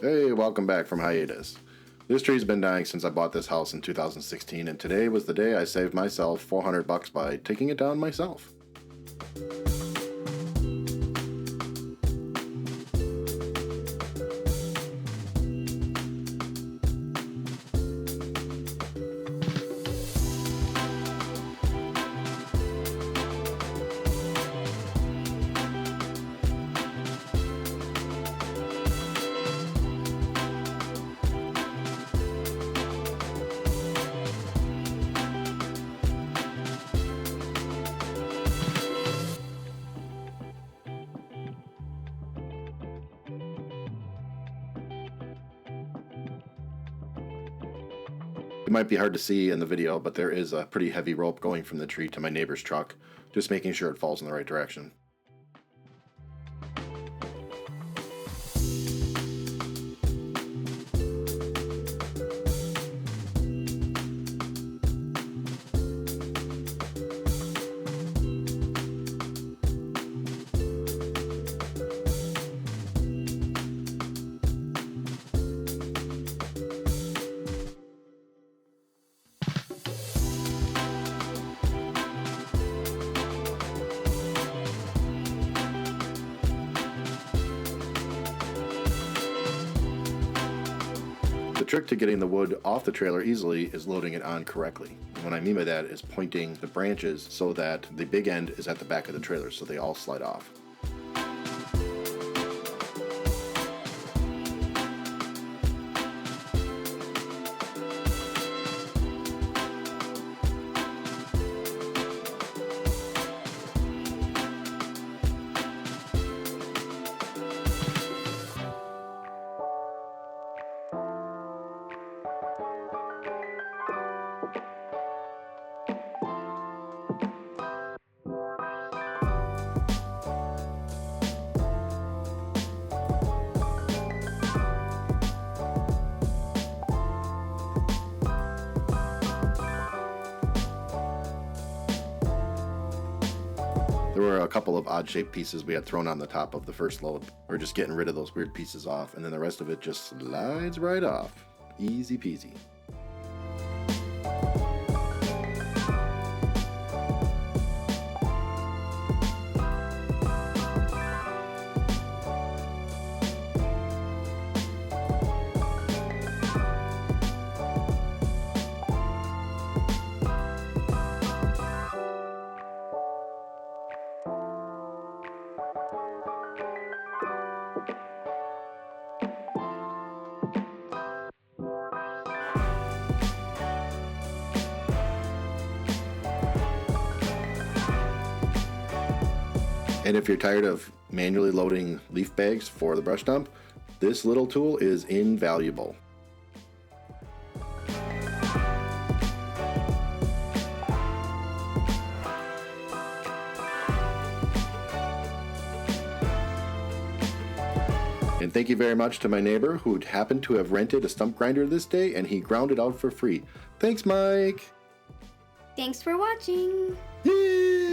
Hey, welcome back from hiatus. This tree's been dying since I bought this house in 2016, and today was the day I saved myself $400 by taking it down myself. It might be hard to see in the video, but there is a pretty heavy rope going from the tree to my neighbor's truck, just making sure it falls in the right direction. The trick to getting the wood off the trailer easily is loading it on correctly. And what I mean by that is pointing the branches so that the big end is at the back of the trailer so they all slide off. There were a couple of odd-shaped pieces we had thrown on the top of the first load. We're just getting rid of those weird pieces off, and then the rest of it just slides right off. Easy peasy. And if you're tired of manually loading leaf bags for the brush dump, this little tool is invaluable. And thank you very much to my neighbor who happened to have rented a stump grinder this day, and he ground it out for free. Thanks, Mike! Thanks for watching! Yay!